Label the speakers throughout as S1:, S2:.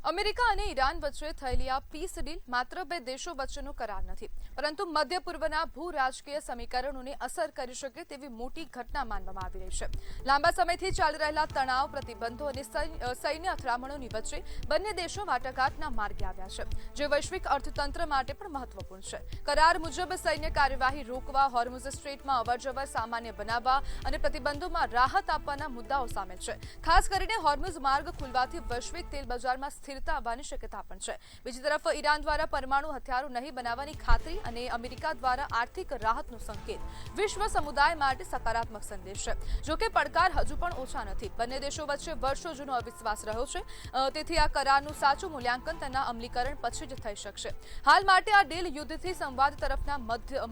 S1: America અને Iran વચ્ચે થયેલી આ પીસ ડીલ માત્ર બે દેશો વચ્ચેનો કરાર નથી, પરંતુ મધ્ય પૂર્વના ભૂ રાજકીય સમીકરણોને અસર કરી શકે તેવી મોટી ઘટના માનવામાં આવી રહી છે. લાંબા સમયથી ચાલી રહેલા તણાવ, પ્રતિબંધો અને સૈન્ય અથડામણોની વચ્ચે બંને દેશો વાટાઘાટના માર્ગે આવ્યા છે, જે વૈશ્વિક અર્થતંત્ર માટે પણ મહત્વપૂર્ણ છે. કરાર મુજબ સૈન્ય કાર્યવાહી રોકવા, હોર્મુઝ સ્ટ્રેટમાં અવરજવર સામાન્ય બનાવવા અને પ્રતિબંધોમાં રાહત આપવાના મુદ્દાઓ સામેલ છે. ખાસ કરીને હોર્મુઝ માર્ગ ખુલવાથી વૈશ્વિક તેલ બજારમાં સ્થિરતા આવવાની શક્યતા પણ છે. બીજી તરફ ઈરાન દ્વારા પરમાણુ હથિયારો નહીં બનાવવાની ખાતરી અને અમેરિકા દ્વારા આર્થિક રાહતનો સંકેત વિશ્વ સમુદાય માટે સકારાત્મક સંદેશ છે. જોકે પડકાર હજુ પણ ઓછા નથી. બંને દેશો વચ્ચે વર્ષો જૂનો અવિશ્વાસ રહ્યો છે, તેથી આ કરારનું સાચું મૂલ્યાંકન તેના અમલીકરણ પછી જ થઈ શકશે. હાલ માટે આ ડીલ યુદ્ધથી સંવાદ તરફના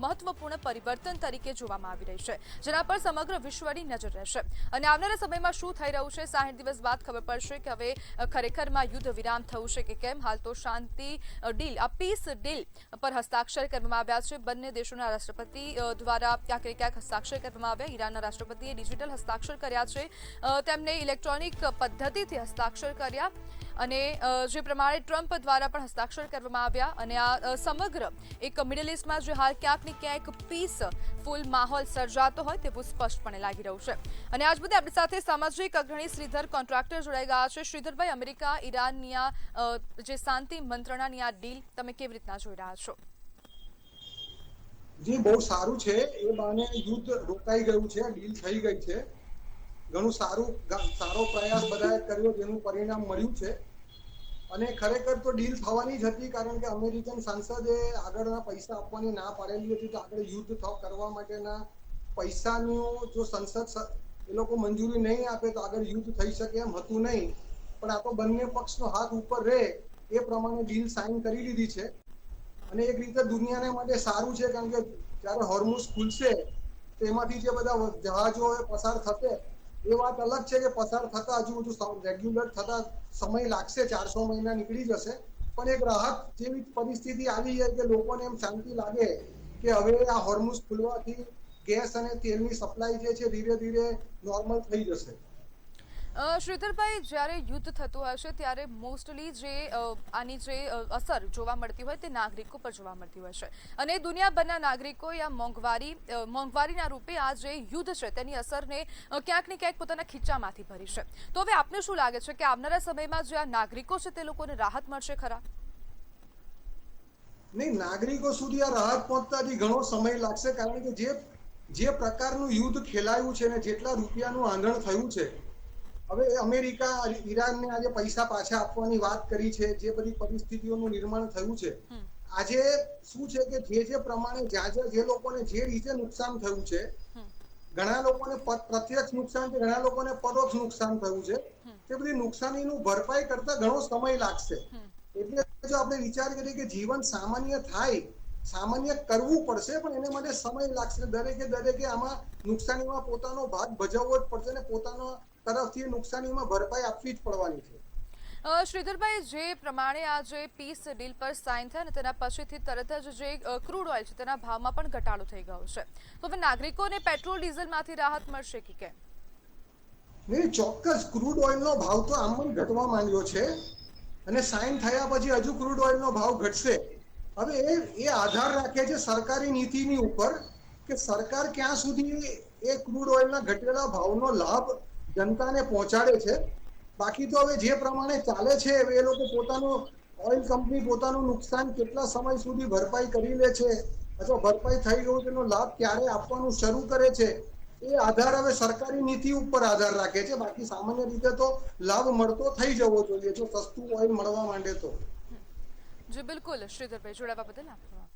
S1: મહત્વપૂર્ણ પરિવર્તન તરીકે જોવામાં આવી રહી છે, જેના પર સમગ્ર વિશ્વની નજર રહેશે. અને આવનારા સમયમાં શું થઈ રહ્યું છે, 60 દિવસ બાદ ખબર પડશે કે હવે ખરેખરમાં યુદ્ધ વિરામ થયું છે કે કેમ. હાલ તો શાંતિ ડીલ, આ પીસ ડીલ પર હસ્તાક્ષર કરવામાં આવ્યા છે. બંને દેશોના રાષ્ટ્રપતિ દ્વારા ક્યાંક ને ક્યાંક હસ્તાક્ષર કરવામાં આવ્યા. ઈરાનના રાષ્ટ્રપતિએ ડિજિટલ હસ્તાક્ષર કર્યા છે, તેમને ઇલેક્ટ્રોનિક પદ્ધતિથી હસ્તાક્ષર કર્યા, અને જે પ્રમાણે ટ્રમ્પ દ્વારા પણ હસ્તાક્ષર કરવામાં આવ્યા. અને આ સમગ્ર એક મિડલ ઇસ્ટમાં જે હાલ ક્યાંક ને ક્યાંક પીસ ફૂલ માહોલ સર્જાતો હોય તેવું સ્પષ્ટપણે લાગી રહ્યું છે. અને આજ મુદ્દે આપણી સાથે સામાજિક અગ્રણી શ્રીધર કોન્ટ્રાક્ટર જોડાઈ ગયા છે. શ્રીધરભાઈ, અમેરિકા ઈરાનની જે શાંતિ મંત્રણાની આ ડીલ તમે કેવી રીતના જોઈ રહ્યા છો?
S2: જી, બહુ સારું છે. એ બાને યુદ્ધ રોકાઈ ગયું છે, ડીલ થઈ ગઈ છે. ઘણું સારો પ્રયાસ બધાએ કર્યો, જેનું પરિણામ મળ્યું છે. અને ખરેખર તો ડીલ થવાની જ હતી, કારણ કે અમેરિકન સાંસદે આગળના પૈસા આપવાની ના પાડેલી હતી. તો આગળ યુદ્ધ કરવા માટેના પૈસાનું જો સંસદ એ લોકો મંજૂરી નહીં આપે તો આગળ યુદ્ધ થઈ શકે એમ હતું નહીં. પણ આ તો બંને પક્ષનો હાથ ઉપર રહે એ પ્રમાણે ડીલ સાઇન કરી લીધી છે. અને એક રીતે દુનિયાને માટે સારું છે, કારણ કે જ્યારે હોર્મુઝ ખુલશે તો એમાંથી જે બધા જહાજો પસાર થશે, એ વાત અલગ છે કે પસાર થતા હજુ બધું રેગ્યુલર થતા સમય લાગશે, 400 મહિના નીકળી જશે. પણ એક રાહત જેવી પરિસ્થિતિ આવી જાય કે લોકોને એમ શાંતિ લાગે કે હવે આ હોર્મુઝ ખુલવાથી ગેસ અને તેલની સપ્લાય જે છે ધીરે ધીરે નોર્મલ થઈ જશે.
S1: શ્રીધરભાઈ, જ્યારે યુદ્ધ થતું હશે ત્યારે મોસ્ટલી જે આની જે અસર જોવા મળતી હોય તે નાગરિકો પર જોવા મળતી હોય છે, અને દુનિયાભરના નાગરિકો આ મોંઘવારીના રૂપે આ જે યુદ્ધ છે તેની અસરને ક્યાંક ને ક્યાંક પોતાના ખીચામાંથી ભરી છે. તો હવે આપને શું લાગે છે કે આવનારા સમયમાં જે આ નાગરિકો છે તે લોકોને રાહત મળશે ખરા?
S2: નહીં, નાગરિકો સુધી આ રાહત પહોંચતાથી ઘણો સમય લાગશે, કારણ કે જે પ્રકારનું યુદ્ધ ખેલાયું છે ને જેટલા રૂપિયાનું આંધણ થયું છે, હવે અમેરિકા ઈરાનને આજે પૈસા પાછા આપવાની વાત કરી છે, જે બધી પરિસ્થિતિઓનું નિર્માણ થયું છે. આજે શું છે કે જે પ્રમાણે જે લોકોને જે રીતે નુકસાન થયું છે, ઘણા લોકોને પ્રત્યક્ષ નુકસાન છે, ઘણા લોકોને પરોક્ષ નુકસાન થયું છે, તે બધી નુકસાનીનું ભરપાઈ કરતા ઘણો સમય લાગશે. એટલે જો આપણે વિચાર કરીએ કે જીવન સામાન્ય થાય, સામાન્ય કરવું પડશે, પણ એને માટે સમય લાગશે. દરેકે આમાં નુકસાનીમાં પોતાનો ભાગ ભજવવો જ પડશે, ને પોતાનો તરફથી નુકસાનીમાં ભરપાઈ આપવી જ પડવાની છે.
S1: શ્રીધરભાઈ, જે પ્રમાણે આ જે પીસ ડીલ પર સાઇન થાય અને તેના પછીથી તરત જ જે ક્રૂડ ઓઇલ છે તેના ભાવમાં પણ ઘટાડો થઈ ગયો છે, તો હવે નાગરિકોને પેટ્રોલ ડીઝલમાંથી રાહત મળશે કે કેમ?
S2: નહીં, ચોક્કસ ક્રૂડ ઓઇલનો ભાવ તો આમ જ ઘટવા માંડ્યો છે, અને સાઇન થયા પછી હજુ ક્રૂડ ઓઇલનો ભાવ ઘટશે. હવે એ આધાર રાખે છે સરકારી નીતિની ઉપર, કે સરકાર ક્યાં સુધી એ ક્રૂડ ઓઇલના ઘટેલા ભાવનો લાભ જનતાને પહોંચાડે છે. બાકી તો હવે જે પ્રમાણે ચાલે છે એ લોકો પોતાનું ઓઇલ કંપની પોતાનું નુકસાન કેટલા સમય સુધી ભરપાઈ કરી લે છે, અથવા ભરપાઈ થઈ ગયું તેનો લાભ ક્યારે આપવાનું શરૂ કરે છે, એ આધાર હવે સરકારી નીતિ ઉપર આધાર રાખે છે. બાકી સામાન્ય રીતે તો લાભ મળતો થઈ જવો જોઈએ જો સસ્તું ઓઇલ મળવા માંડે તો.
S1: જી બિલકુલ, શ્રીધરભાઈ, જોડાવા બદલ આપનો આભાર.